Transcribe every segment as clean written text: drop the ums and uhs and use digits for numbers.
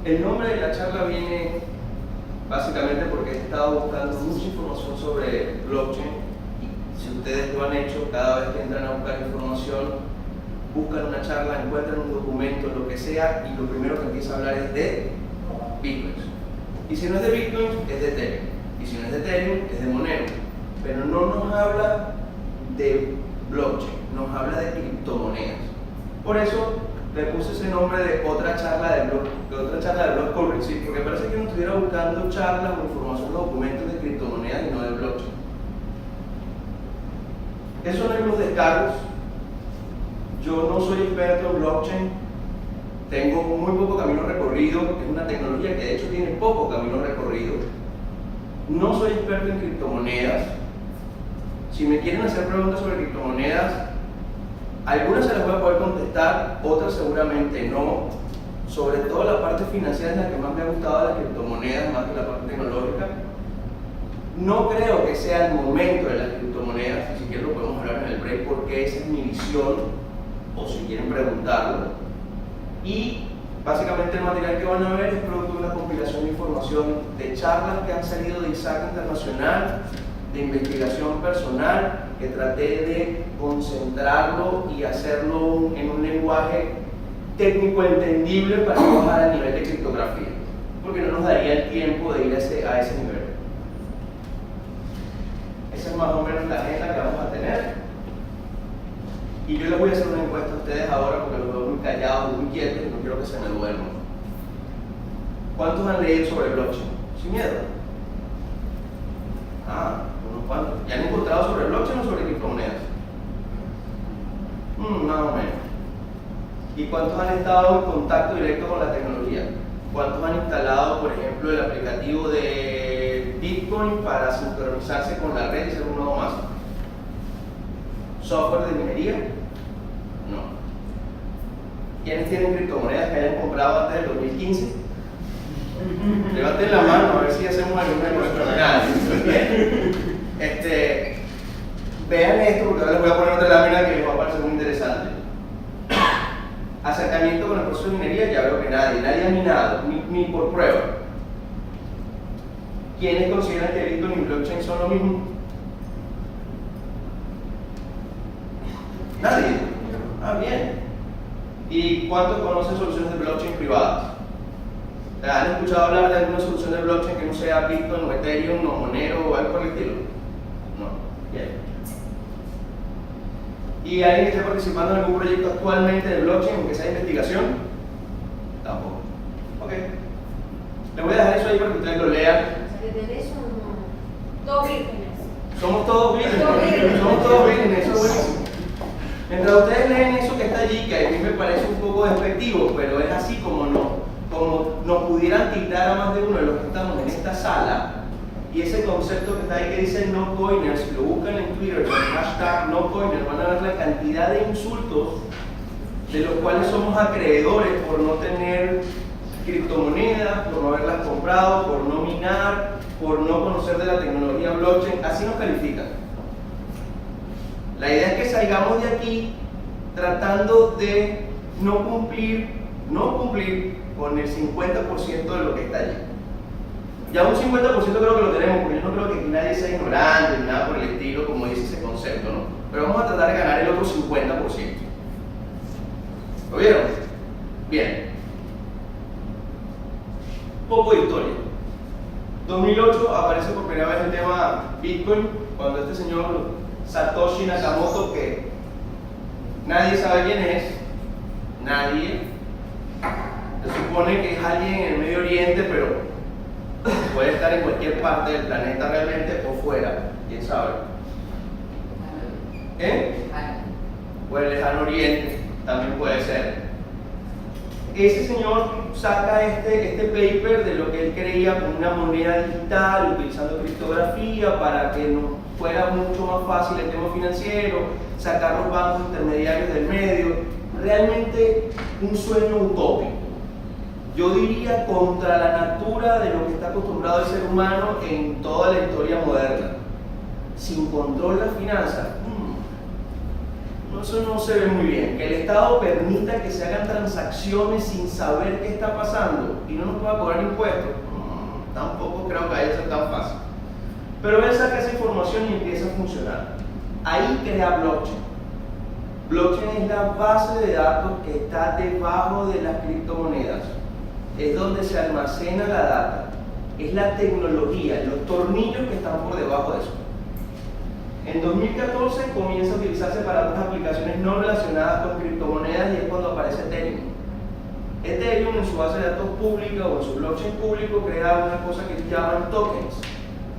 El nombre de la charla viene básicamente porque he estado buscando mucha información sobre blockchain y si ustedes lo han hecho, cada vez que entran a buscar información, buscan una charla, encuentran un documento, lo que sea, y lo primero que empieza a hablar es de Bitcoin. Y si no es de Bitcoin, es de Ethereum. Y si no es de Ethereum, es de Monero. Pero no nos habla de blockchain, nos habla de criptomonedas. Por eso le puse ese nombre de otra charla de Block Currency, porque parece que uno estuviera buscando charlas o información o documentos de criptomonedas y no de blockchain. Esos son algunos descargos. Yo no soy experto en blockchain, tengo muy poco camino recorrido, es una tecnología que de hecho tiene poco camino recorrido. No soy experto en criptomonedas. Si me quieren hacer preguntas sobre criptomonedas, algunas se las voy a poder contestar, otras seguramente no. Sobre todo la parte financiera es la que más me ha gustado de las criptomonedas, más que la parte tecnológica. No creo que sea el momento de las criptomonedas, ni siquiera lo podemos hablar en el break porque esa es mi visión, o si quieren preguntarlo. Y básicamente el material que van a ver es producto de una compilación de información de charlas que han salido de ISAC Internacional, de investigación personal, que traté de concentrarlo y hacerlo en un lenguaje técnico entendible para no bajar al nivel de criptografía, porque no nos daría el tiempo de ir a ese nivel. Esa es más o menos la agenda que vamos a tener. Y yo les voy a hacer una encuesta a ustedes ahora porque los veo muy callados, muy quietos y no quiero que se me duerman. ¿Cuántos han leído sobre blockchain? Sin miedo. Unos cuantos. ¿Ya han encontrado sobre blockchain o sobre criptomonedas? Más o menos. ¿Y cuántos han estado en contacto directo con la tecnología? ¿Cuántos han instalado, por ejemplo, el aplicativo de Bitcoin para sincronizarse con la red y ser un nodo más? ¿Software de minería? No. ¿Quiénes tienen criptomonedas que hayan comprado antes del 2015? Levanten la mano a ver si hacemos alguna encuesta. Vean esto porque ahora les voy a poner otra lámina que les va a parecer muy interesante. Acercamiento con el proceso de minería, ya veo que nadie ha minado, ni por prueba. ¿Quiénes consideran que Bitcoin y blockchain son lo mismo? Nadie. Bien. ¿Y cuántos conocen soluciones de blockchain privadas? ¿Han escuchado hablar de alguna solución de blockchain que no sea Bitcoin o Ethereum o Monero o algo por el estilo? No. Bien. ¿Y alguien que esté participando en algún proyecto actualmente de blockchain, aunque sea de investigación? Tampoco. Ok. Les voy a dejar eso ahí para que ustedes lo lean. O sea, que tenés todos vírgenes. Somos todos vírgenes. Somos todos vírgenes, eso es buenísimo. Mientras ustedes leen eso que está allí, que a mí me parece un poco despectivo, pero es así como nos pudieran tildar a más de uno de los que estamos en esta sala, y ese concepto que está ahí que dice no coiners, si lo buscan en Twitter con el hashtag no coiners, van a ver la cantidad de insultos de los cuales somos acreedores por no tener criptomonedas, por no haberlas comprado, por no minar, por no conocer de la tecnología blockchain. Así nos califican. La idea es que salgamos de aquí tratando de no cumplir con el 50% de lo que está allí. Ya un 50% creo que lo tenemos, porque yo no creo que nadie sea ignorante ni nada por el estilo, como dice ese concepto, ¿no? Pero vamos a tratar de ganar el otro 50%. ¿Lo vieron? Bien. Poco de historia. 2008 aparece por primera vez el tema Bitcoin, cuando este señor Satoshi Nakamoto, que nadie sabe quién es, nadie, se supone que es alguien en el Medio Oriente, pero puede estar en cualquier parte del planeta realmente o fuera, quién sabe. O el lejano oriente también puede ser. Ese señor saca este paper de lo que él creía como una moneda digital, utilizando criptografía para que nos fuera mucho más fácil el tema financiero, sacar los bancos intermediarios del medio. Realmente un sueño utópico. Yo diría contra la natura de lo que está acostumbrado el ser humano en toda la historia moderna. Sin control de las finanzas, Eso no se ve muy bien. Que el Estado permita que se hagan transacciones sin saber qué está pasando y no nos pueda cobrar impuestos, tampoco creo que vaya a ser tan fácil. Pero él saca esa información y empieza a funcionar. Ahí crea blockchain. Blockchain es la base de datos que está debajo de las criptomonedas. Es donde se almacena la data. Es la tecnología, los tornillos que están por debajo de eso. En 2014 comienza a utilizarse para otras aplicaciones no relacionadas con criptomonedas y es cuando aparece Ethereum. Ethereum en su base de datos pública o en su blockchain público crea una cosa que llaman tokens.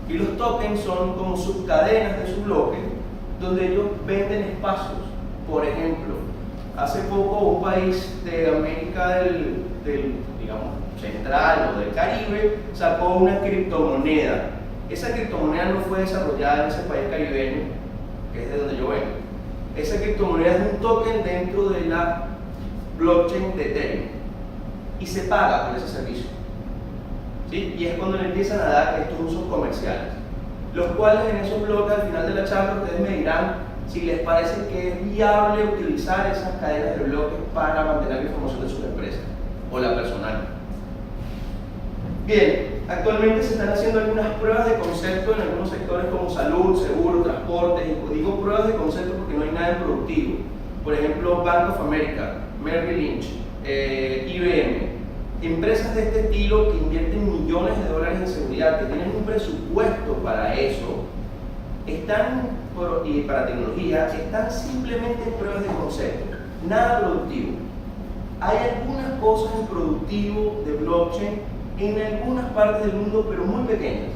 Y los tokens son como subcadenas de su bloque donde ellos venden espacios. Por ejemplo, hace poco un país de América del digamos, central o del Caribe sacó una criptomoneda. Esa criptomoneda no fue desarrollada en ese país caribeño, que es de donde yo vengo. Esa criptomoneda es un token dentro de la blockchain de Ethereum y se paga por ese servicio. ¿Sí? Y es cuando le empiezan a dar estos usos comerciales, los cuales en esos bloques al final de la charla ustedes me dirán si les parece que es viable utilizar esas cadenas de bloques para mantener la información de sus empresas o la personal. Bien, actualmente se están haciendo algunas pruebas de concepto en algunos sectores como salud, seguro, transporte, y digo pruebas de concepto porque no hay nada en productivo. Por ejemplo, Bank of America, Merrill Lynch, IBM, empresas de este estilo que invierten millones de dólares en seguridad, que tienen un presupuesto para eso, y para tecnología, están simplemente en pruebas de concepto, nada productivo. Hay algunas cosas en productivo de blockchain en algunas partes del mundo, pero muy pequeñas.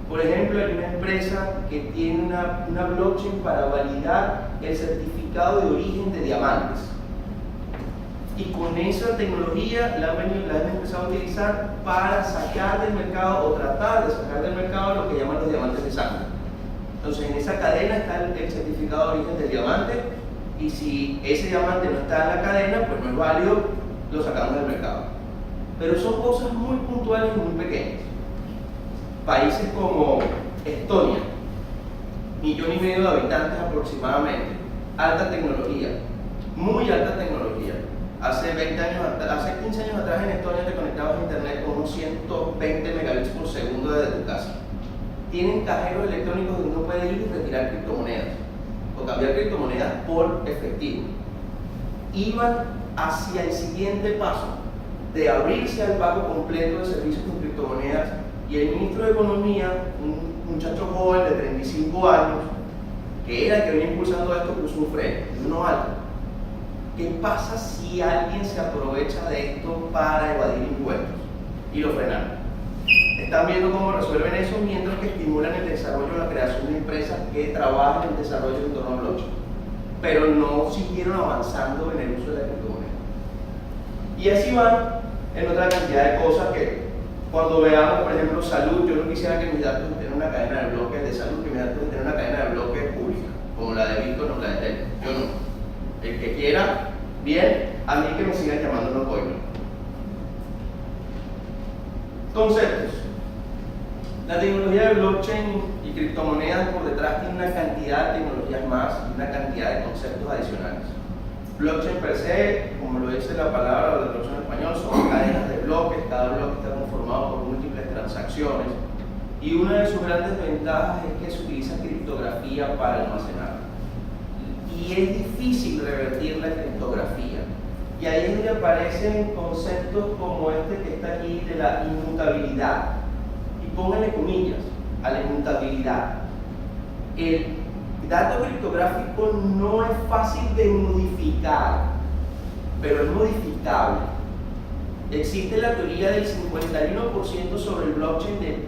Por ejemplo, hay una empresa que tiene una blockchain para validar el certificado de origen de diamantes. Y con esa tecnología la han empezado a utilizar para sacar del mercado o tratar de sacar del mercado lo que llaman los diamantes de sangre. Entonces, en esa cadena está el certificado de origen del diamante, y si ese diamante no está en la cadena, pues no es válido, lo sacamos del mercado. Pero son cosas muy puntuales y muy pequeñas. Países como Estonia, 1,5 millones de habitantes aproximadamente, alta tecnología, muy alta tecnología. Hace 15 años atrás en Estonia te conectabas a internet con unos 120 megabits por segundo desde tu casa. Tienen cajeros electrónicos donde uno puede ir y retirar criptomonedas o cambiar criptomonedas por efectivo. Iban hacia el siguiente paso de abrirse al pago completo de servicios con criptomonedas, y el ministro de Economía, un muchacho joven de 35 años, que era el que venía impulsando esto, puso un freno y uno alto. ¿Qué pasa si alguien se aprovecha de esto para evadir impuestos? Y lo frenaron. Están viendo cómo resuelven eso mientras que estimulan el desarrollo y la creación de empresas que trabajan en el desarrollo en torno a blockchain. Pero no siguieron avanzando en el uso de la criptomoneda. Y así van en otra cantidad de cosas que cuando veamos, por ejemplo, salud, yo no quisiera que mis datos estén en una cadena de bloques de salud, que mis datos estén en una cadena de bloques pública, como la de Bitcoin o la de Ethereum. Yo no. El que quiera, bien, a mí que me sigan llamando no coin. Conceptos. La tecnología de blockchain y criptomonedas por detrás tiene una cantidad de tecnologías más y una cantidad de conceptos adicionales. Blockchain per se, como lo dice la palabra de la traducción en español, son cadenas de bloques, cada bloque está conformado por múltiples transacciones, y una de sus grandes ventajas es que se utiliza criptografía para almacenar. Y es difícil revertir la criptografía. Y ahí es donde aparecen conceptos como este que está aquí de la inmutabilidad. Y pónganle comillas a la inmutabilidad. El dato criptográfico no es fácil de modificar, pero es modificable. Existe la teoría del 51% sobre el blockchain de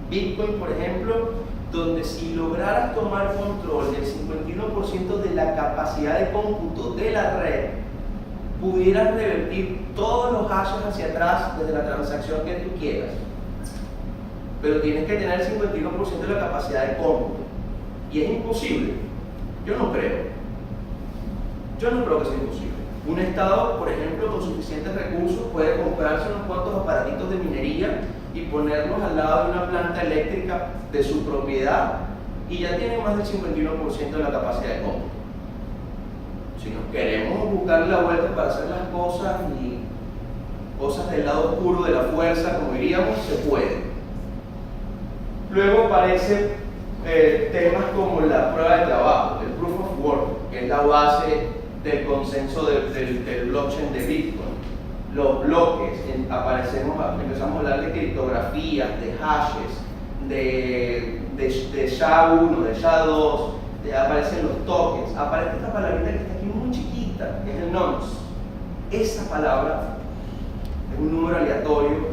Bitcoin, por ejemplo, donde si lograras tomar control del 51% de la capacidad de cómputo de la red, pudieras revertir todos los hashes hacia atrás desde la transacción que tú quieras. Pero tienes que tener el 51% de la capacidad de cómputo. Y es imposible. Yo no creo. Yo no creo que sea imposible. Un estado, por ejemplo, con suficientes recursos puede comprarse unos cuantos aparatitos de minería y ponerlos al lado de una planta eléctrica de su propiedad, y ya tiene más del 51% de la capacidad de cómputo. Si nos queremos buscar la vuelta para hacer las cosas y cosas del lado oscuro de la fuerza, como diríamos, se puede. Luego aparecen temas como la prueba de trabajo, el proof of work, que es la base del consenso del blockchain de Bitcoin. Los bloques, empezamos a hablar de criptografías, de hashes, de SHA-1, de SHA-2, aparecen los tokens, aparece esta palabrita que está aquí muy chiquita, que es el nonce. Esa palabra es un número aleatorio,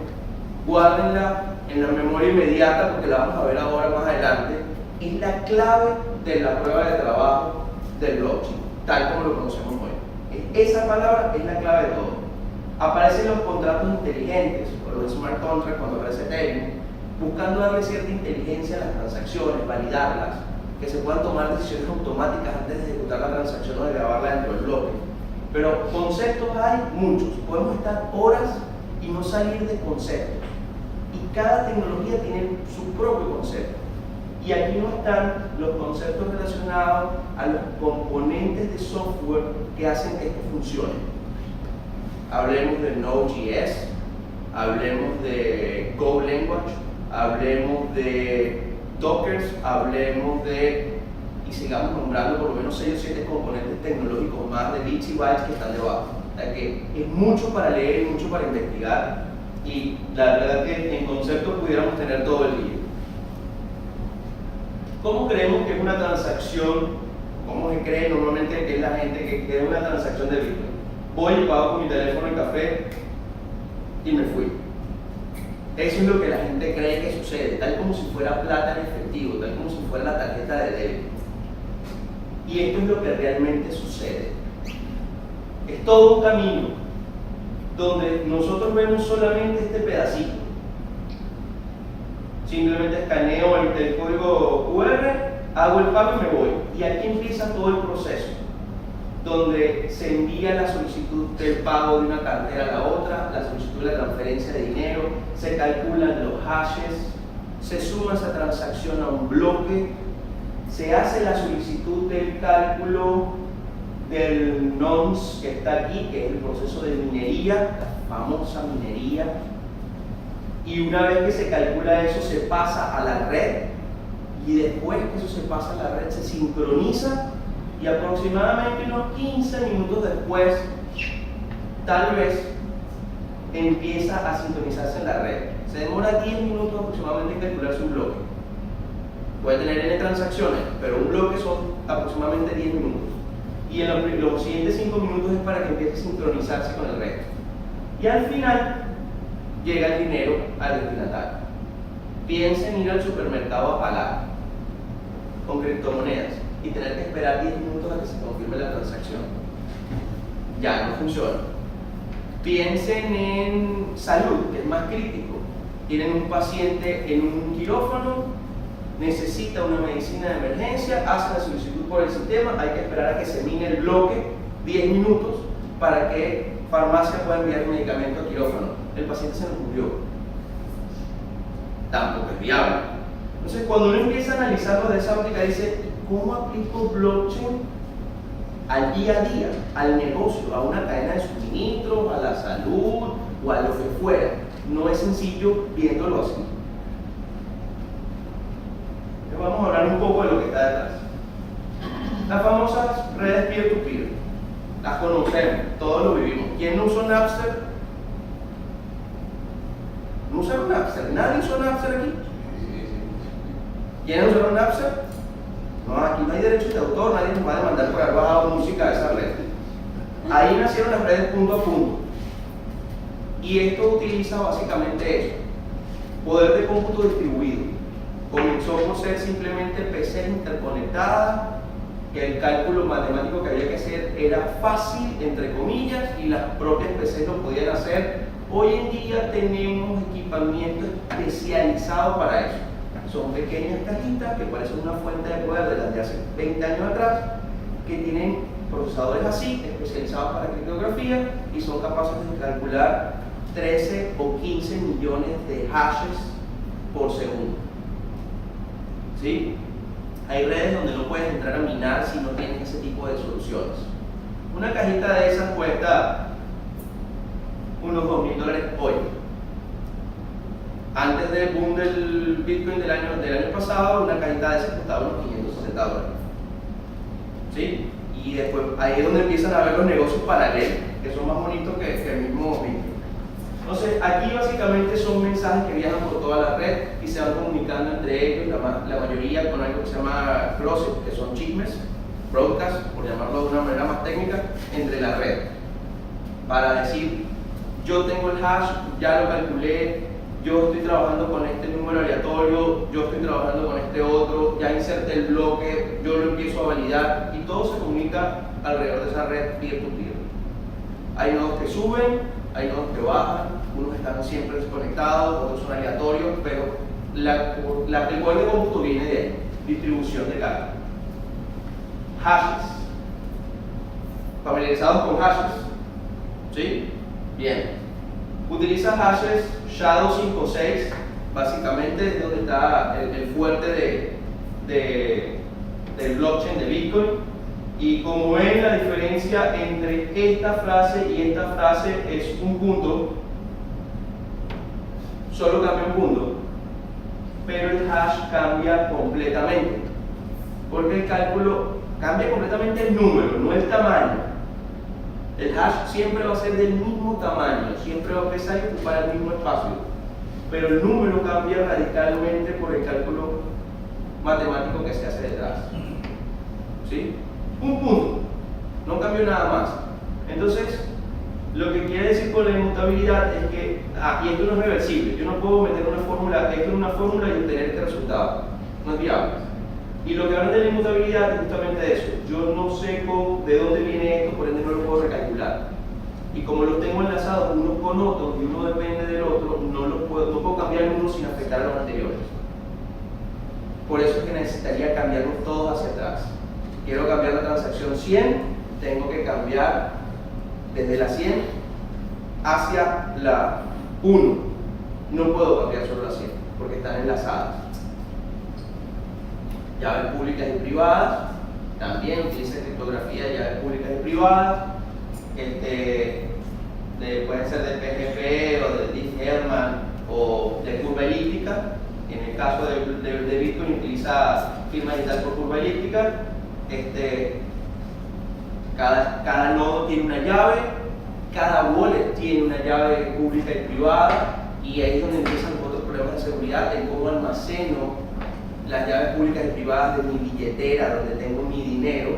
guárdenla en la memoria inmediata porque la vamos a ver ahora más adelante. Es la clave de la prueba de trabajo del blockchain, tal como lo conocemos hoy. Esa palabra es la clave de todo. Aparecen los contratos inteligentes, o los smart contracts cuando aparece Ethereum, buscando darle cierta inteligencia a las transacciones, validarlas, que se puedan tomar decisiones automáticas antes de ejecutar la transacción o de grabarla dentro del bloque. Pero conceptos hay muchos, podemos estar horas y no salir de conceptos. Y cada tecnología tiene su propio concepto. Y aquí no están los conceptos relacionados a los componentes de software que hacen que esto funcione. Hablemos de Node.js, hablemos de Go Language, hablemos de Dockers, hablemos de, y sigamos nombrando por lo menos 6 o 7 componentes tecnológicos más de bits y bytes que están debajo. O sea que es mucho para leer y mucho para investigar, y la verdad que en concepto pudiéramos tener todo el día. ¿Cómo creemos que es una transacción? ¿Cómo se cree normalmente que es la gente que es una transacción de Bitcoin? Voy y pago con mi teléfono el café y me fui. Eso es lo que la gente cree que sucede, tal como si fuera plata en efectivo, tal como si fuera la tarjeta de débito. Y esto es lo que realmente sucede. Es todo un camino donde nosotros vemos solamente este pedacito. Simplemente escaneo el código QR, hago el pago y me voy. Y aquí empieza todo el proceso, donde se envía la solicitud del pago de una cartera a la otra, la solicitud de la transferencia de dinero, se calculan los hashes, se suma esa transacción a un bloque, se hace la solicitud del cálculo del nonce que está aquí, que es el proceso de minería, la famosa minería, y una vez que se calcula eso se pasa a la red, y después que eso se pasa a la red se sincroniza, y aproximadamente unos 15 minutos después, tal vez, empieza a sintonizarse en la red. Se demora 10 minutos aproximadamente en calcularse un bloque. Puede tener N transacciones, pero un bloque son aproximadamente 10 minutos. Y en los siguientes 5 minutos es para que empiece a sincronizarse con el resto. Y al final, llega el dinero al destinatario. Piensen ir al supermercado a pagar con criptomonedas y tener que esperar 10 minutos a que se confirme la transacción. Ya no funciona. Piensen en salud, que es más crítico. Tienen un paciente en un quirófano, necesita una medicina de emergencia, hace la solicitud por el sistema, hay que esperar a que se mine el bloque 10 minutos para que farmacia pueda enviar el medicamento al quirófano. El paciente se nos murió. Tampoco es viable. Entonces, cuando uno empieza a analizarlo de esa óptica, dice, ¿cómo aplico blockchain al día a día, al negocio, a una cadena de suministro, a la salud o a lo que fuera? No es sencillo viéndolo así. Entonces vamos a hablar un poco de lo que está detrás. Las famosas redes peer-to-peer, las conocemos, todos lo vivimos. ¿Quién no usó Napster? ¿No usaron Napster? ¿Nadie usó Napster aquí? ¿Quiénes usaron Napster? No, aquí no hay derechos de autor, nadie nos va a demandar por haber bajado música de esa red. Ahí nacieron las redes punto a punto. Y esto utiliza básicamente eso, poder de cómputo distribuido. Comenzó por ser simplemente PCs interconectadas, que el cálculo matemático que había que hacer era fácil, entre comillas, y las propias PCs lo podían hacer. Hoy en día tenemos equipamiento especializado para eso. Son pequeñas cajitas que parecen una fuente de poder de las de hace 20 años atrás, que tienen procesadores así, especializados para criptografía, y son capaces de calcular 13 o 15 millones de hashes por segundo. ¿Sí? Hay redes donde no puedes entrar a minar si no tienes ese tipo de soluciones. Una cajita de esas cuesta unos $2.000 hoy. Antes del boom del Bitcoin del año pasado, una cajita de esas costaba unos $560. ¿Sí? Y después ahí es donde empiezan a ver los negocios paralelos, que son más bonitos que el mismo Bitcoin. Entonces, aquí básicamente son mensajes que viajan por toda la red y se van comunicando entre ellos, la mayoría con algo que se llama gossip, que son chismes, broadcast, por llamarlo de una manera más técnica, entre la red. Para decir, yo tengo el hash, ya lo calculé, yo estoy trabajando con este número aleatorio, yo estoy trabajando con este otro, ya inserté el bloque, yo lo empiezo a validar y todo se comunica alrededor de esa red peer-to-peer. Hay nodos que suben, hay nodos que bajan, unos están siempre desconectados, otros son aleatorios, pero el poder de cómputo viene de ahí, distribución de carga. Hashes. ¿Familiarizados con hashes? ¿Sí? Bien. Utiliza hashes SHA-256, básicamente es donde está el fuerte del blockchain de Bitcoin. Y como ven, la diferencia entre esta frase y esta frase es un punto, solo cambia un punto, pero el hash cambia completamente, porque el cálculo cambia completamente el número, no el tamaño. El hash siempre va a ser del mismo tamaño, siempre va a pesar y ocupar el mismo espacio, pero el número cambia radicalmente por el cálculo matemático que se hace detrás. ¿Sí? Un punto, no cambió nada más. Entonces, lo que quiere decir con la inmutabilidad es que, y esto no es reversible, yo no puedo meter una fórmula, esto en una fórmula y obtener este resultado, no es viable. Y lo que hablan de la inmutabilidad es justamente eso, yo no sé de dónde viene esto, por ende no lo puedo recalcular. Y como los tengo enlazados unos con otros y uno depende del otro, no puedo cambiar uno sin afectar a los anteriores. Por eso es que necesitaría cambiarlos todos hacia atrás. Quiero cambiar la transacción 100, tengo que cambiar desde la 100 hacia la 1. No puedo cambiar solo la 100, porque están enlazadas. Llaves públicas y privadas, también utiliza criptografía de llaves públicas y privadas. Pueden ser de PGP o de Diffie-Hellman o de curva elíptica. En el caso de Bitcoin utiliza firma digital por curva elíptica. Cada nodo tiene una llave, cada wallet tiene una llave pública y privada, y ahí es donde empiezan los otros problemas de seguridad, en cómo almaceno las llaves públicas y privadas de mi billetera, donde tengo mi dinero.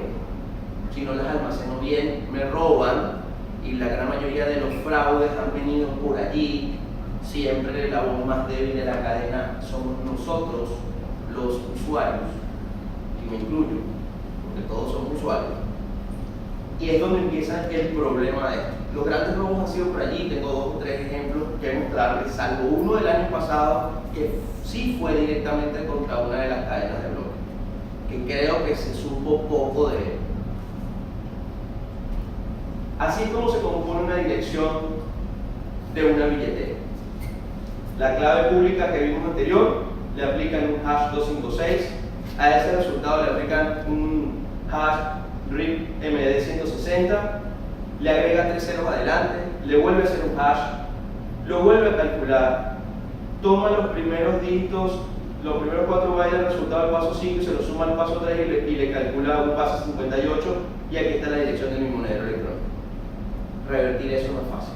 Si no las almaceno bien, me roban, y la gran mayoría de los fraudes han venido por allí. Siempre la voz más débil de la cadena somos nosotros, los usuarios, y me incluyo, porque todos somos usuarios. Y es donde empieza el problema de esto. Los grandes robos han sido por allí, tengo 2 o 3 ejemplos que mostrarles, salvo uno del año pasado que sí fue directamente contra una de las cadenas de bloque, que creo que se supo poco de él. Así es como se compone una dirección de una billetera. La clave pública que vimos anterior le aplican un hash 256, a ese resultado le aplican un hash RIP MD160, le agrega 3 ceros adelante, le vuelve a hacer un hash, lo vuelve a calcular, toma los primeros dígitos, los primeros 4 bytes del resultado del paso 5 y se lo suma al paso 3 y le calcula un paso 58, y aquí está la dirección de mi monedero electrónico. Revertir eso no es fácil,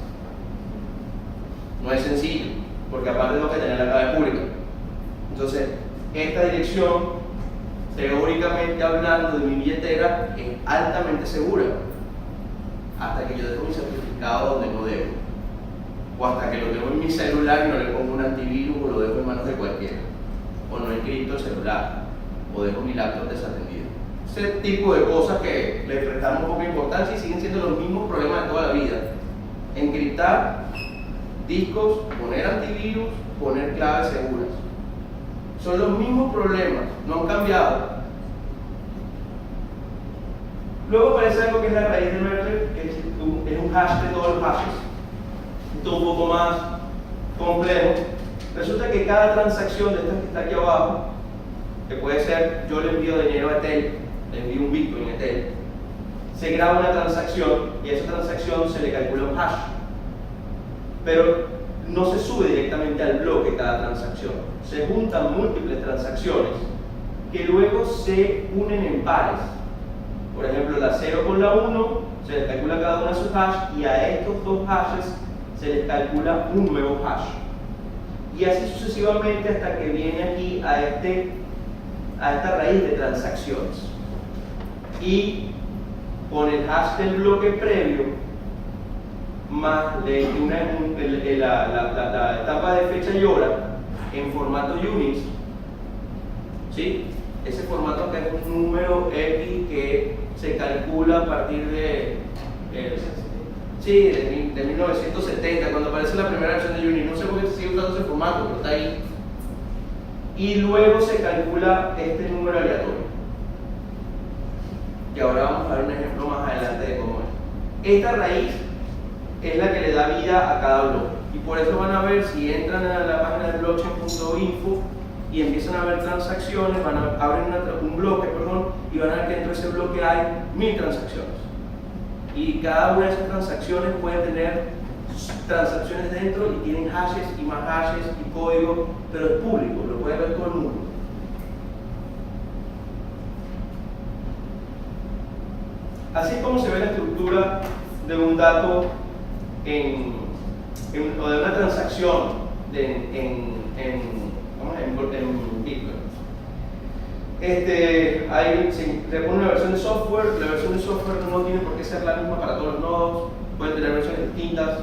no es sencillo, porque aparte tengo que tener la clave pública. Entonces, esta dirección, teóricamente hablando de mi billetera, es altamente segura, hasta que yo dejo mi certificado donde no debo, o hasta que lo tengo en mi celular y no le pongo un antivirus, o lo dejo en manos de cualquiera, o no encripto el celular, o dejo mi laptop desatendido. Ese tipo de cosas que le prestamos poca importancia y siguen siendo los mismos problemas de toda la vida. Encriptar discos, poner antivirus, poner claves seguras. Son los mismos problemas, no han cambiado. Luego aparece algo que es la raíz de Merkle, que es un hash de todos los hashes. Esto es un poco más complejo. Resulta que cada transacción de esta que está aquí abajo, que puede ser, yo le envío dinero a Etel, le envío un Bitcoin a Etel, se graba una transacción y a esa transacción se le calcula un hash. Pero no se sube directamente al bloque cada transacción. Se juntan múltiples transacciones que luego se unen en pares. Por ejemplo, la 0 con la 1 se les calcula cada una su hash y a estos dos hashes se les calcula un nuevo hash. Y así sucesivamente hasta que viene aquí a esta raíz de transacciones. Y con el hash del bloque previo más la etapa de fecha y hora en formato Unix, ¿sí? Ese formato que es un número X que se calcula a partir de 1970, cuando aparece la primera versión de Unix. No sé por qué se sigue usando ese formato, pero está ahí. Y luego se calcula este número aleatorio, que ahora vamos a ver un ejemplo más adelante de cómo es. Esta raíz es la que le da vida a cada bloque, y por eso van a ver, si entran a la página de blockchain.info y empiezan a ver transacciones, abren un bloque, y van a ver que dentro de ese bloque hay 1000 transacciones, y cada una de esas transacciones puede tener transacciones dentro y tienen hashes y más hashes y código, pero es público, lo puede ver todo el mundo. Así es como se ve la estructura de un dato o de una transacción en Bitcoin. Se pone una versión de software. La versión de software no tiene por qué ser la misma para todos los nodos, pueden tener versiones distintas.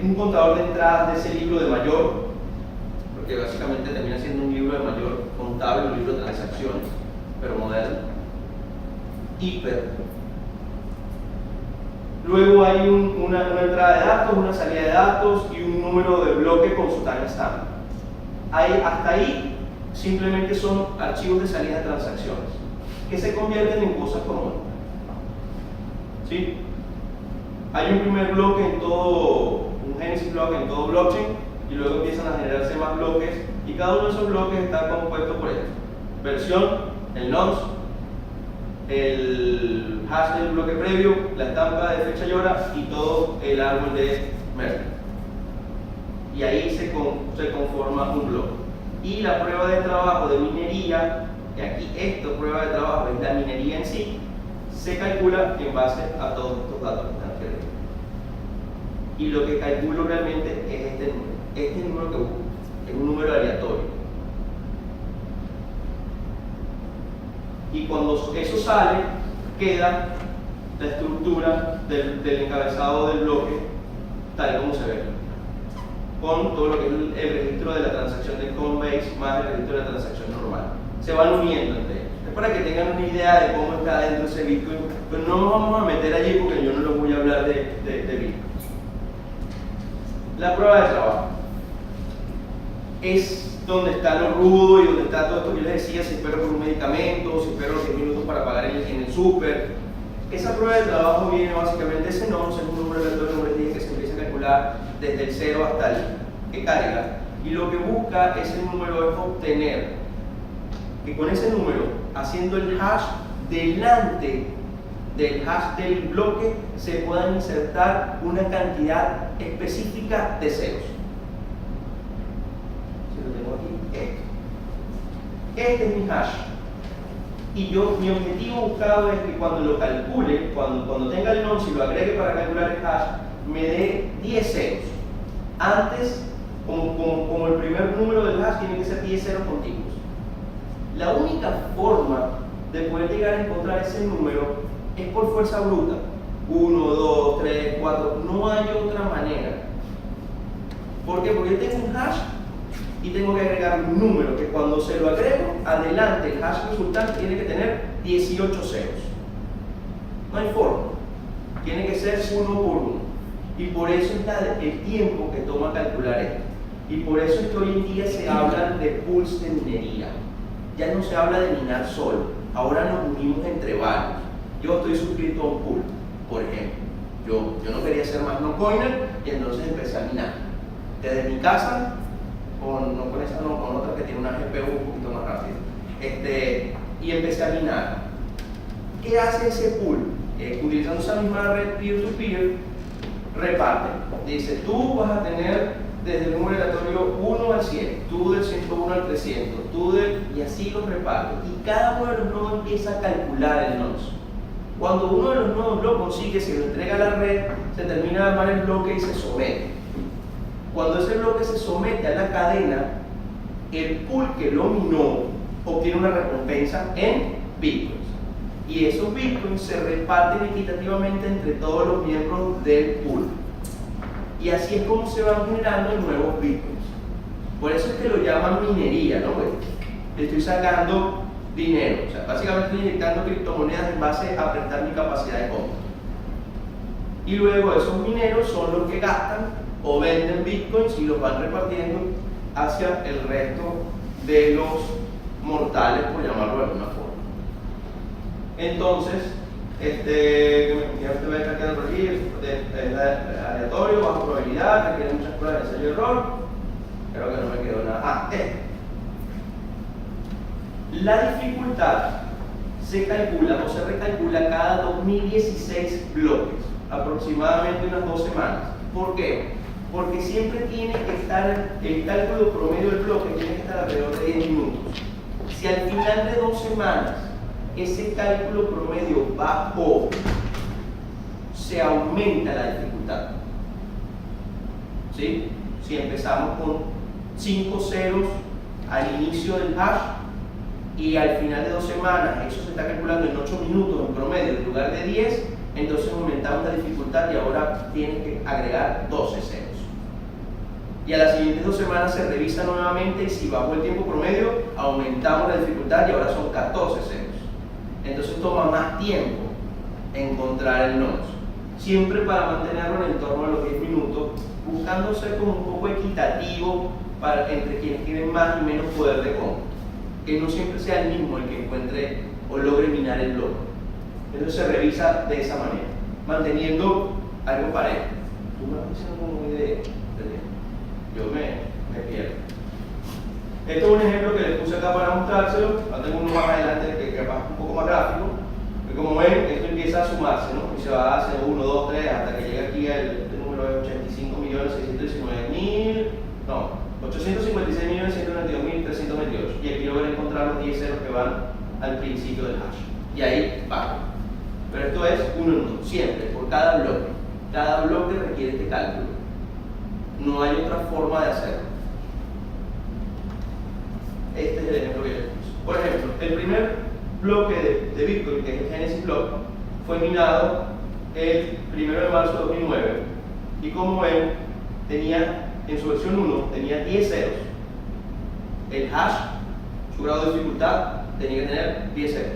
Un contador de entradas de ese libro de mayor, porque básicamente termina siendo un libro de mayor contable, un libro de transacciones, pero moderno. Hiper. Luego hay una entrada de datos, una salida de datos y un número de bloque con su timestamp. Hasta ahí simplemente son archivos de salida de transacciones que se convierten en cosas comunes. ¿Sí? Hay un primer bloque un Genesis block en todo blockchain, y luego empiezan a generarse más bloques, y cada uno de esos bloques está compuesto por esto: versión, el nonce, el hash del bloque previo, la estampa de fecha y hora y todo el árbol de Merkle. Y ahí se conforma un bloque. Y la prueba de trabajo de minería, y aquí esta prueba de trabajo es la minería en sí, se calcula en base a todos estos datos que están aquí arriba. Y lo que calculo realmente es este número. Este número que busco es un número aleatorio. Y cuando eso sale, queda la estructura del encabezado del bloque tal como se ve, con todo lo que es el registro de la transacción de Coinbase más el registro de la transacción normal. Se van uniendo entre ellos. Es para que tengan una idea de cómo está dentro ese Bitcoin, pero no nos vamos a meter allí porque yo no les voy a hablar de Bitcoin. La prueba de trabajo es donde está lo rudo y donde está todo esto que yo les decía: si espero por un medicamento, si espero 10 minutos para pagar en el súper. Esa prueba de trabajo viene básicamente, ese nonce es un número aleatorio, como les dije, que se empieza a calcular desde el 0 hasta el que carga, y lo que busca ese número es obtener que con ese número, haciendo el hash delante del hash del bloque, se puedan insertar una cantidad específica de ceros. Este es mi hash, y mi objetivo buscado es que cuando lo calcule, cuando tenga el nonce y lo agregue para calcular el hash, me dé 10 ceros. Antes, como el primer número del hash, tiene que ser 10 ceros continuos. La única forma de poder llegar a encontrar ese número es por fuerza bruta: 1, 2, 3, 4, no hay otra manera. ¿Por qué? Porque yo tengo un hash y tengo que agregar un número que, cuando se lo agrego, adelante el hash resultante tiene que tener 18 ceros. No hay forma. Tiene que ser uno por uno. Y por eso está el tiempo que toma calcular esto. Y por eso es que hoy en día se habla de pools de minería. Ya no se habla de minar solo. Ahora nos unimos entre varios. Yo estoy suscrito a un pool, por ejemplo. Yo no quería ser más no coiner, y entonces empecé a minar. Desde mi casa, con otra que tiene una GPU un poquito más rápida. Y empecé a minar. ¿Qué hace ese pool? Utilizando esa misma red peer-to-peer, reparte. Dice, tú vas a tener desde el número aleatorio 1 al 100, tú del 101 al 300, y así los reparte. Y cada uno de los nodos empieza a calcular el nodo. Cuando uno de los nodos lo consigue, se lo entrega a la red, se termina de armar el bloque y se somete. Cuando ese bloque se somete a la cadena, el pool que lo minó obtiene una recompensa en bitcoins. Y esos bitcoins se reparten equitativamente entre todos los miembros del pool. Y así es como se van generando nuevos bitcoins. Por eso es que lo llaman minería, ¿no? Pues, estoy sacando dinero, o sea, básicamente estoy inyectando criptomonedas en base a prestar mi capacidad de compra. Y luego esos mineros son los que gastan o venden bitcoins y los van repartiendo hacia el resto de los mortales, por llamarlo de alguna forma. Entonces, ya usted ve que queda por aquí, es aleatorio, bajo probabilidad, requiere muchas pruebas de ensayo y error. Creo que no me quedó nada. La dificultad se calcula o se recalcula cada 2016 bloques, aproximadamente unas 2 semanas. ¿Por qué? Porque siempre tiene que estar, el cálculo promedio del bloque tiene que estar alrededor de 10 minutos. Si al final de 2 semanas ese cálculo promedio bajó, se aumenta la dificultad. ¿Sí? Si empezamos con 5 ceros al inicio del hash y al final de 2 semanas eso se está calculando en 8 minutos en promedio en lugar de 10, entonces aumentamos la dificultad y ahora tienes que agregar 12 ceros. Y a las siguientes 2 semanas se revisa nuevamente y si bajó el tiempo promedio, aumentamos la dificultad y ahora son 14 ceros. Entonces toma más tiempo encontrar el nodo. Siempre para mantenerlo en el torno de los 10 minutos, buscando ser como un poco equitativo entre quienes tienen más y menos poder de compra. Que no siempre sea el mismo el que encuentre o logre minar el bloque. Entonces se revisa de esa manera, manteniendo algo parejo. Tú me vas diciendo como idea. Yo me pierdo. Esto es un ejemplo que les puse acá para mostrárselo. Ahora tengo uno más adelante que capaz un poco más gráfico. Que como ven, esto empieza a sumarse, ¿no? Y se va a hacer 1, 2, 3, hasta que llega aquí el número de 856.192.328. Y aquí lo van a encontrar los 10 ceros que van al principio del hash. Y ahí va. Pero esto es 1 en 1, siempre, por cada bloque. Cada bloque requiere este cálculo. No hay otra forma de hacerlo. Este es el ejemplo que yo les puse. Por ejemplo, el primer bloque de Bitcoin, que es el Genesis Block, fue minado el 1 de marzo de 2009. Y como ven, tenía, en su versión 1, tenía 10 ceros. El hash, su grado de dificultad, tenía que tener 10 ceros.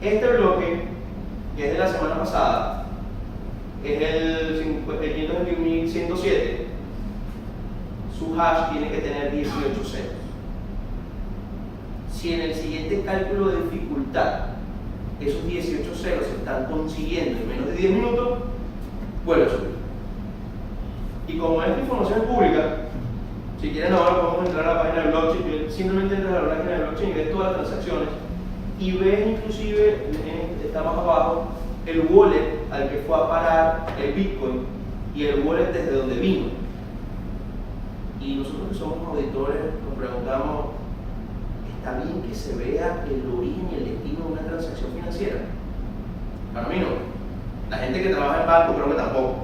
Este bloque, que es de la semana pasada, es el 521.107, su hash tiene que tener 18 ceros. Si en el siguiente cálculo de dificultad esos 18 ceros se están consiguiendo en menos de 10 minutos, vuelve a subir. Y como esta información es pública, si quieren ahora podemos entrar a la página de blockchain, simplemente entras a la página de blockchain y ves todas las transacciones y ves inclusive, está más abajo, el wallet al que fue a parar el Bitcoin y el wallet desde donde vino. Y nosotros que somos auditores nos preguntamos, ¿está bien que se vea el origen y el destino de una transacción financiera? Para mí no. La gente que trabaja en banco creo que tampoco.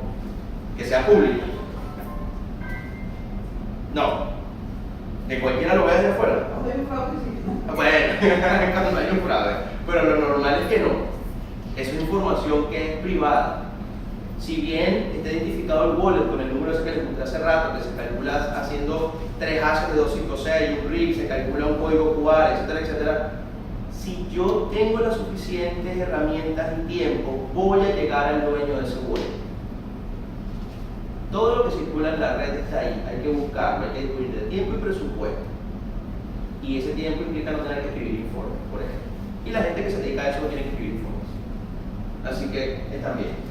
Que sea público. No. Que cualquiera lo vea desde afuera. Bueno, cuando hay un fraude. Pero lo normal es que no. Es una información que es privada. Si bien está identificado el wallet con el número ese que les mostré hace rato, que se calcula haciendo 3 hashes de 256, un RIP, se calcula un código QR, etcétera, etcétera. Si yo tengo las suficientes herramientas y tiempo, voy a llegar al dueño de ese wallet. Todo lo que circula en la red está ahí, hay que buscarlo, hay que distribuir de tiempo y presupuesto. Y ese tiempo implica no tener que escribir informes, por ejemplo. Y la gente que se dedica a eso no tiene que escribir informes. Así que está bien.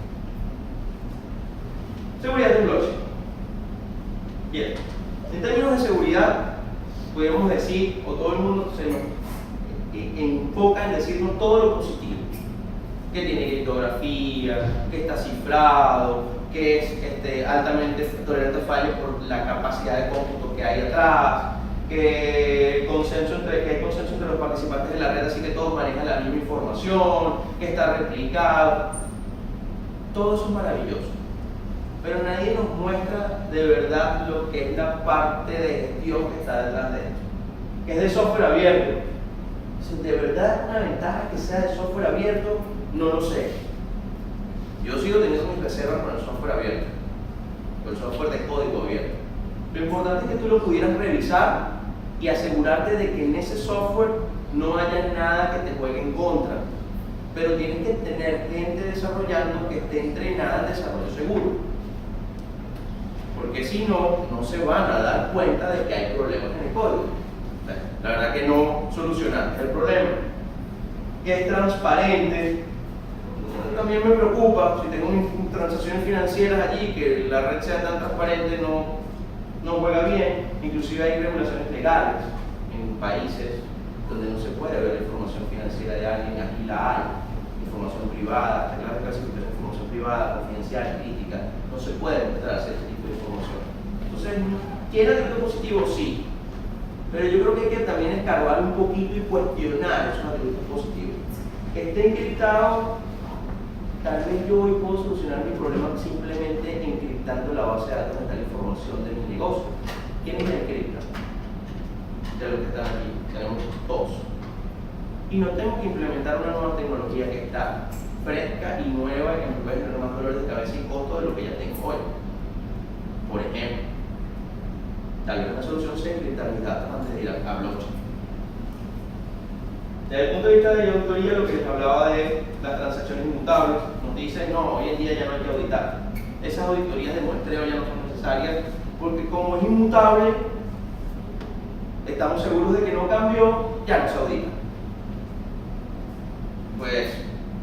Seguridad de blockchain. Bien, en términos de seguridad, podemos decir, o todo el mundo se nos enfoca en decirnos todo lo positivo. que tiene criptografía, que está cifrado, que es altamente tolerante a fallos por la capacidad de cómputo que hay atrás, que hay consenso entre los participantes de la red, así que todos manejan la misma información, que está replicado. Todo eso es maravilloso, pero nadie nos muestra de verdad lo que es la parte de gestión que está detrás de esto, que es de software abierto. Si de verdad es una ventaja que sea de software abierto, no lo sé. Yo sigo teniendo mis reservas con el software abierto, con el software de código abierto. Lo importante es que tú lo pudieras revisar y asegurarte de que en ese software no haya nada que te juegue en contra. Pero tienes que tener gente desarrollando que esté entrenada en desarrollo seguro. Porque si no, no se van a dar cuenta de que hay problemas en el código. La verdad que no solucionaste el problema. Que es transparente. También me preocupa, si tengo transacciones financieras allí, que la red sea tan transparente no juega bien. Inclusive hay regulaciones legales en países donde no se puede ver la información financiera de alguien, aquí la hay. Información privada, reglas de clasificación de información privada, confidencial, crítica, no se puede mostrarse ese tipo de información. Entonces, ¿tiene atributo positivo? Sí. Pero yo creo que hay que también escarbar un poquito y cuestionar esos atributos positivos. Que esté encriptado, tal vez yo hoy puedo solucionar mi problema simplemente encriptando la base de datos donde está la información de mi negocio. ¿Quiénes la encriptan? De los que están aquí, tenemos todos. Y no tengo que implementar una nueva tecnología que está fresca y nueva y que me puede generar más dolores de cabeza y costo de lo que ya tengo hoy. Por ejemplo, tal vez una solución sea encriptar mis datos antes de ir a blockchain. Desde el punto de vista de auditoría, lo que les hablaba de las transacciones inmutables, nos dicen no, hoy en día ya no hay que auditar. Esas auditorías de muestreo ya no son necesarias porque como es inmutable, estamos seguros de que no cambió, ya no se audita. Pues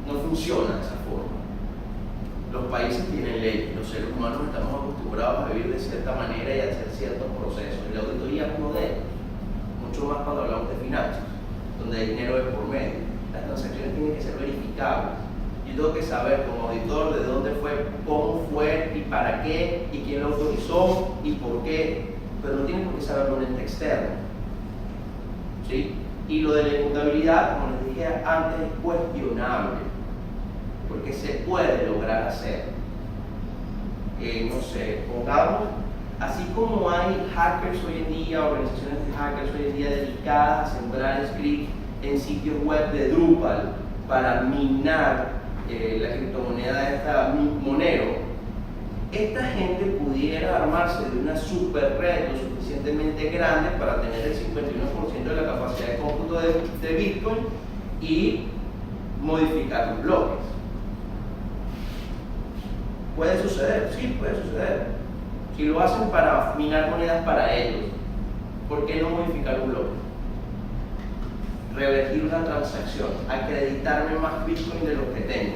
no funciona de esa forma. Los países tienen leyes, los seres humanos estamos acostumbrados a vivir de cierta manera y a hacer ciertos procesos. Y la auditoría es uno de ellos, mucho más cuando hablamos de finanzas, donde hay dinero de por medio. Las transacciones tienen que ser verificables. Yo tengo que saber como auditor de dónde fue, cómo fue y para qué, y quién lo autorizó y por qué, pero no tiene por qué saberlo un ente externo. ¿Sí? Y lo de la inmutabilidad, como les dije antes, es cuestionable, porque se puede lograr hacer. No sé, pongamos, así como hay hackers hoy en día, organizaciones de hackers hoy en día dedicadas a sembrar scripts en sitios web de Drupal para minar la criptomoneda de esta Monero, esta gente pudiera armarse de una super red lo suficientemente grande para tener el 51% de la capacidad de cómputo de Bitcoin y modificar los bloques. ¿Puede suceder? Sí, puede suceder. Si lo hacen para minar monedas para ellos, ¿por qué no modificar un bloque? Revertir una transacción, acreditarme más Bitcoin de lo que tengo.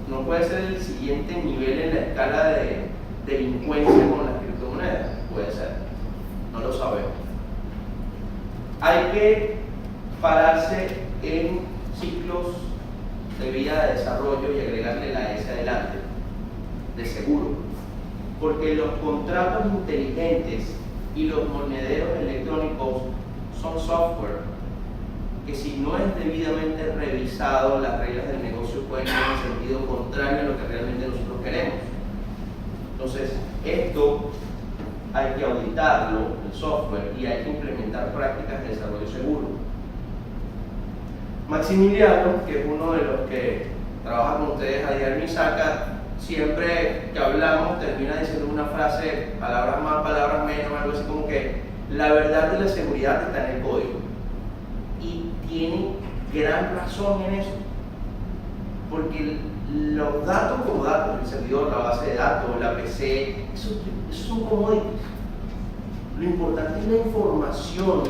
No puede ser el siguiente nivel en la escala de delincuencia con las criptomonedas. Puede ser, no lo sabemos. Hay que pararse en ciclos de vida de desarrollo y agregarle la S adelante, de seguro. Porque los contratos inteligentes y los monederos electrónicos son software que si no es debidamente revisado, las reglas del negocio pueden ir en sentido contrario a lo que realmente nosotros queremos. Entonces, esto hay que auditarlo, el software, y hay que implementar prácticas de desarrollo seguro. Maximiliano, que es uno de los que trabaja con ustedes a diario en ISACA, siempre que hablamos termina diciendo una frase, palabras más, palabras menos, algo así como que la verdad de la seguridad está en el código. Y tiene gran razón en eso, porque los datos como datos, el servidor, la base de datos, la PC, eso son commodities. Lo importante es la información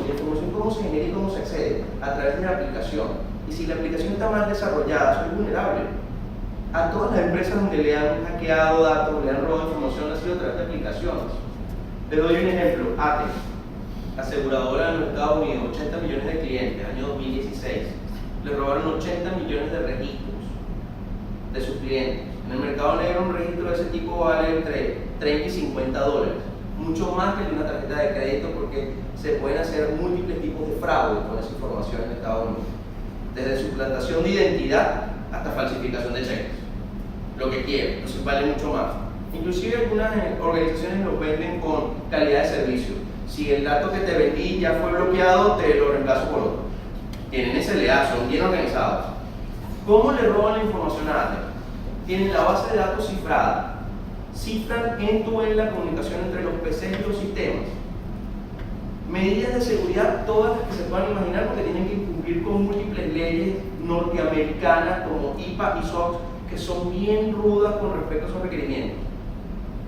cómo se genera y cómo se accede a través de la aplicación. Y si la aplicación está mal desarrollada, soy vulnerable. A todas las empresas donde le han hackeado datos, le han robado información, ha sido a través de aplicaciones. Les doy un ejemplo, ATE, aseguradora de los Estados Unidos, 80 millones de clientes, año 2016. Le robaron 80 millones de registros de sus clientes. En el mercado negro un registro de ese tipo vale entre 30 y 50 dólares, mucho más que el de una tarjeta de crédito, porque se pueden hacer múltiples tipos de fraude con esa información en Estados Unidos, desde suplantación de identidad hasta falsificación de cheques, lo que quieran, entonces vale mucho más. Inclusive algunas organizaciones lo venden con calidad de servicio. Si el dato que te vendí ya fue bloqueado, te lo reemplazo por otro. Tienen SLA, son bien organizados. ¿Cómo le roban la información a Atlas? Tienen la base de datos cifrada. Cifran en la comunicación entre los PCs y los sistemas. Medidas de seguridad, todas las que se puedan imaginar, porque tienen que cumplir con múltiples leyes norteamericanas como IPA y SOX, que son bien rudas con respecto a esos requerimientos.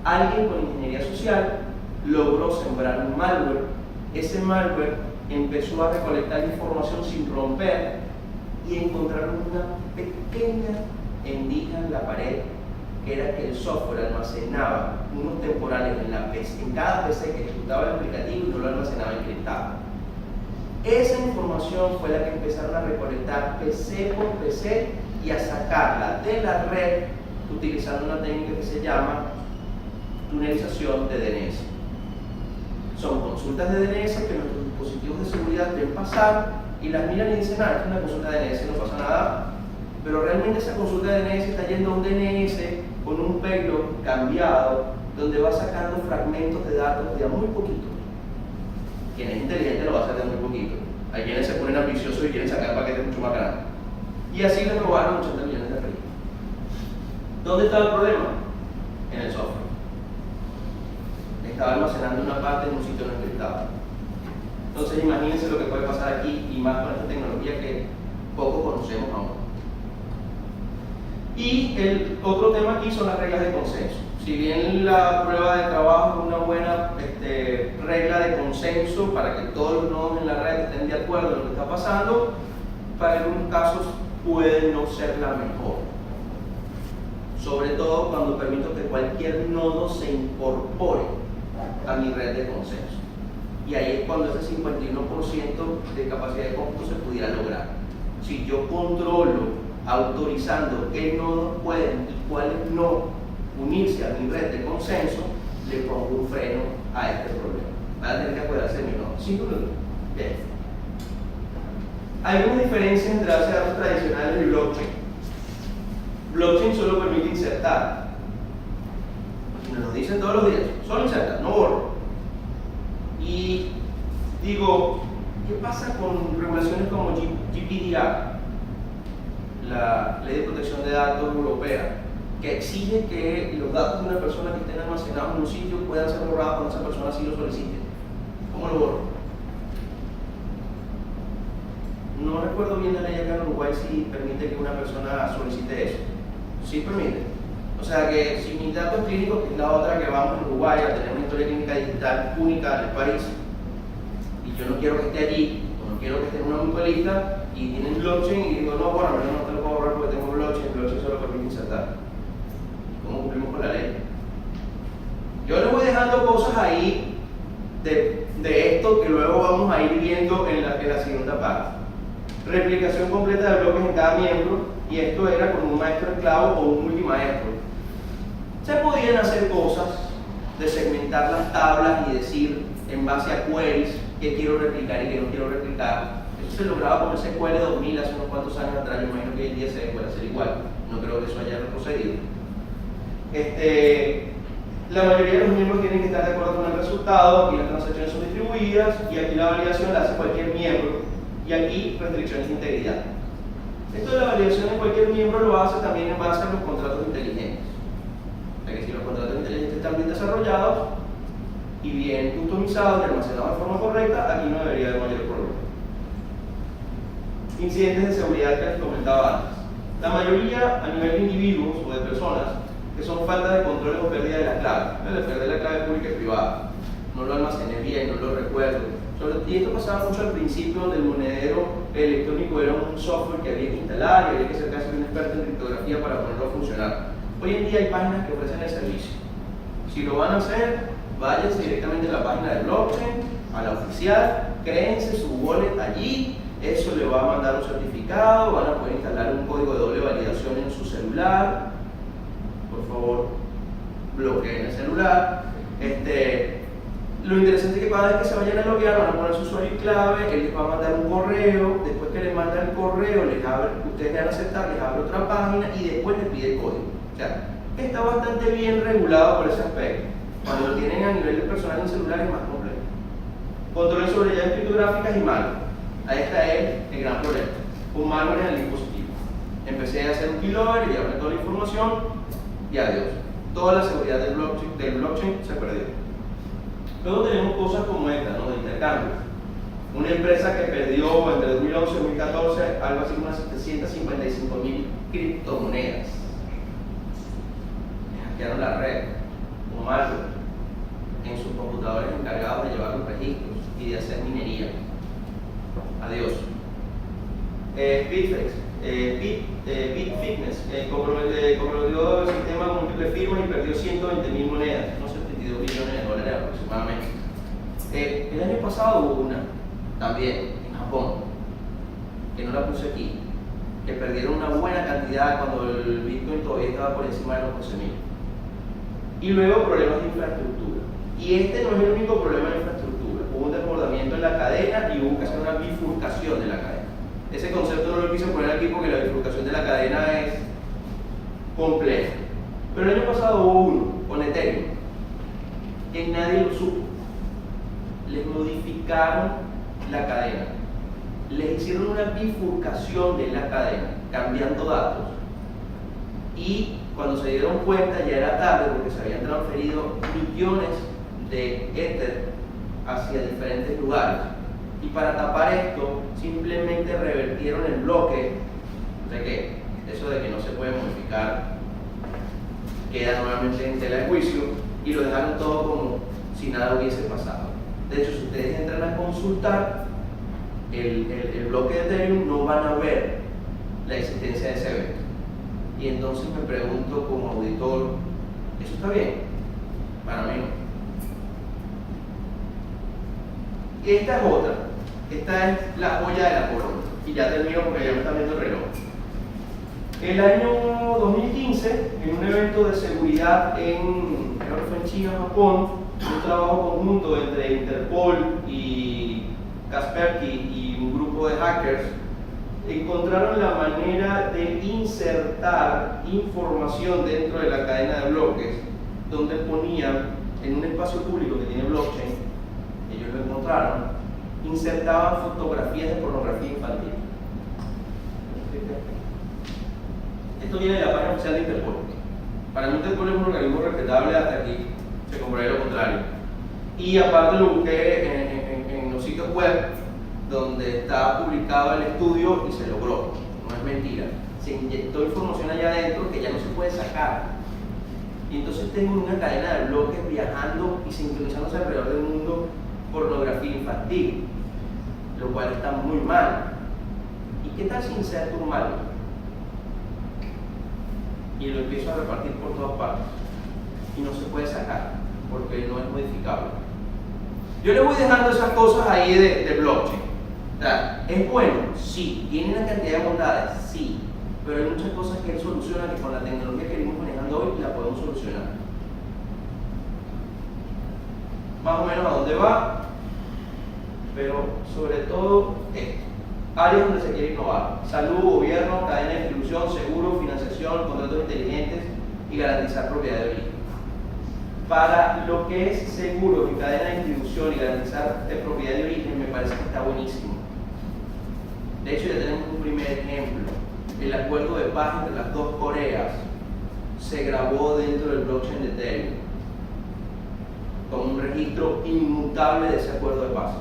Alguien con ingeniería social logró sembrar un malware. Ese malware empezó a recolectar información sin romper y encontraron una pequeña endija en la pared, que era que el software almacenaba unos temporales en cada PC que ejecutaba el aplicativo y no lo almacenaba encriptado. Esa información fue la que empezaron a recolectar PC por PC y a sacarla de la red utilizando una técnica que se llama tunelización de DNS. Son consultas de DNS que nuestros dispositivos de seguridad ven pasar y las miran y dicen, es una consulta de DNS, no pasa nada, pero realmente esa consulta de DNS está yendo a un DNS con un payload cambiado, donde va sacando fragmentos de datos de a muy poquito. Quien es inteligente lo va a hacer de muy poquito. Hay quienes se ponen ambiciosos y quieren sacar paquetes mucho más grandes. Y así les robaron 80 millones de pesos. ¿Dónde estaba el problema? En el software. Estaba almacenando una parte en un sitio no encriptado. Entonces imagínense lo que puede pasar aquí, y más con esta tecnología que poco conocemos aún. Y el otro tema aquí son las reglas de consenso. Si bien la prueba de trabajo es una buena regla de consenso para que todos los nodos en la red estén de acuerdo en lo que está pasando, para algunos casos puede no ser la mejor. Sobre todo cuando permito que cualquier nodo se incorpore a mi red de consenso. Y ahí es cuando ese 51% de capacidad de cómputo se pudiera lograr. Si yo controlo autorizando qué nodos pueden y cuáles no unirse a mi red de consenso, le pongo un freno a este problema. Van a tener que apoderarse de mi nodo. 5 minutos. Bien. Hay una diferencia entre bases de datos tradicionales y blockchain. Blockchain solo permite insertar. Y nos lo dicen todos los días. Solo inserta, no borro. Y digo, ¿qué pasa con regulaciones como GDPR? La Ley de Protección de Datos Europea, que exige que los datos de una persona que estén almacenados en un sitio puedan ser borrados cuando esa persona así lo solicite. ¿Cómo lo borro? No recuerdo bien la ley acá en Uruguay si permite que una persona solicite eso. Sí permite. O sea que si mis datos clínicos, que es la otra que vamos en Uruguay a tener una historia clínica digital única en el país, y yo no quiero que esté allí, o no quiero que esté en una mutualista, y tienen blockchain y digo, no, bueno, no te lo puedo borrar porque tengo blockchain solo permite insertar. ¿Cómo cumplimos con la ley? Yo les voy dejando cosas ahí de esto que luego vamos a ir viendo en la siguiente parte. Replicación completa de bloques en cada miembro, y esto era con un maestro esclavo o un multimaestro. Se podían hacer cosas de segmentar las tablas y decir en base a queries qué quiero replicar y qué no quiero replicar. Eso se lograba con SQL 2000 hace unos cuantos años atrás. Yo imagino que hoy en día se puede hacer igual. No creo que eso haya retrocedido. La mayoría de los miembros tienen que estar de acuerdo con el resultado. Aquí las transacciones son distribuidas y aquí la validación la hace cualquier miembro. Y aquí restricciones de integridad. Esto de la validación de cualquier miembro lo hace también en base a los contratos inteligentes. O sea que si los contratos inteligentes están bien desarrollados y bien customizados y almacenados de forma correcta, aquí no debería haber mayor problema. Incidentes de seguridad que les comentaba antes. La mayoría a nivel de individuos o de personas que son falta de controles o pérdida de la clave. Le perdí la clave pública y privada. No lo almacené bien, no lo recuerdo. Y esto pasaba mucho al principio, donde el monedero electrónico era un software que había que instalar y había que ser casi un experto en criptografía para ponerlo a funcionar. Hoy en día hay páginas que ofrecen el servicio. Si lo van a hacer, váyanse directamente a la página de blockchain, a la oficial, créense su wallet allí eso le va a mandar un certificado, van a poder instalar un código de doble validación en su celular. Por favor, bloqueen el celular. Lo interesante es que cada vez que se vayan a loguear van a poner su usuario y clave, él les va a mandar un correo, después que les manda el correo, ustedes le van a aceptar, les abre otra página y después les pide el código. O sea, está bastante bien regulado por ese aspecto. Cuando lo tienen a nivel de personal en celular es más complejo. Control sobre llaves criptográficas y malware. Ahí está el gran problema. Un malware en el dispositivo. Empecé a hacer un keylogger y llevarme toda la información y adiós. Toda la seguridad del blockchain se perdió. Luego tenemos cosas como esta, ¿no? De intercambio. Una empresa que perdió entre 2011 y 2014 algo así como unas 755.000 criptomonedas. Les hackearon la red, un malware, en sus computadores encargados de llevar los registros y de hacer minería. Adiós. Bitfitness comprometió el sistema con múltiples firmas y perdió 120.000 monedas, unos 72 millones de dólares aproximadamente. El año pasado hubo una, también en Japón, que no la puse aquí, que perdieron una buena cantidad cuando el Bitcoin todavía estaba por encima de los 11.000. Y luego problemas de infraestructura. Y este no es el único problema de infraestructura. Hubo un desbordamiento en la cadena y hubo que hacer una bifurcación de la cadena. Ese concepto no lo quise poner aquí porque la bifurcación de la cadena es compleja. Pero el año pasado hubo uno con Ethereum, que nadie lo supo. Les modificaron la cadena. Les hicieron una bifurcación de la cadena, cambiando datos. Y cuando se dieron cuenta ya era tarde porque se habían transferido millones de Ether hacia diferentes lugares. Y para tapar esto, simplemente revertieron el bloque de que eso de que no se puede modificar queda nuevamente en tela de juicio y lo dejaron todo como si nada hubiese pasado. De hecho, si ustedes entran a consultar el bloque de Ethereum, no van a ver la existencia de ese evento. Y entonces me pregunto como auditor, ¿eso está bien? Para mí no. Y esta es otra. Esta es la joya de la corona. Y ya termino porque ya me está viendo el reloj. El año 2015, en un evento de seguridad creo que fue en China, Japón, un trabajo conjunto entre Interpol y Kaspersky y un grupo de hackers, encontraron la manera de insertar información dentro de la cadena de bloques, donde ponían en un espacio público que tiene blockchain, ellos lo encontraron, insertaban fotografías de pornografía infantil. Esto viene de la página oficial de Interpol. Para mí Interpol es un organismo respetable, hasta aquí se comprobará lo contrario. Y aparte lo busqué en los sitios web donde está publicado el estudio y se logró, no es mentira. Se inyectó información allá adentro que ya no se puede sacar. Y entonces tengo una cadena de bloques viajando y sincronizándose alrededor del mundo pornografía infantil, lo cual está muy mal. ¿Y qué tal si inserto un malware? Y lo empiezo a repartir por todas partes. Y no se puede sacar, porque no es modificable. Yo les voy dejando esas cosas ahí de blockchain. O sea, ¿es bueno? Sí. ¿Tiene una cantidad de bondades? Sí. Pero hay muchas cosas que él soluciona que con la tecnología que venimos manejando hoy la podemos solucionar. Más o menos a dónde va, pero sobre todo esto. Áreas donde se quiere innovar: salud, gobierno, cadena de distribución, seguro, financiación, contratos inteligentes y garantizar propiedad de origen. Para lo que es seguro y cadena de distribución y garantizar propiedad de origen, me parece que está buenísimo. De hecho, ya tenemos un primer ejemplo. El acuerdo de paz entre las dos Coreas se grabó dentro del blockchain de Ethereum, con un registro inmutable de ese acuerdo de paz,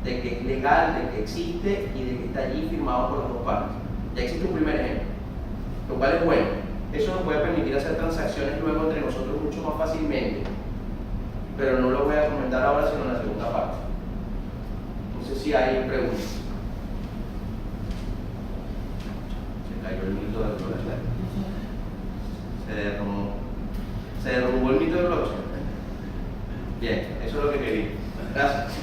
de que es legal, de que existe y de que está allí firmado por las dos partes. Ya existe un primer ejemplo, lo cual es bueno. Eso nos puede permitir hacer transacciones luego entre nosotros mucho más fácilmente, pero no lo voy a comentar ahora sino en la segunda parte. No sé si hay preguntas. Se cayó el mito del blockchain. Se derrumbó el mito del blockchain. Bien, eso es lo que quería. Gracias.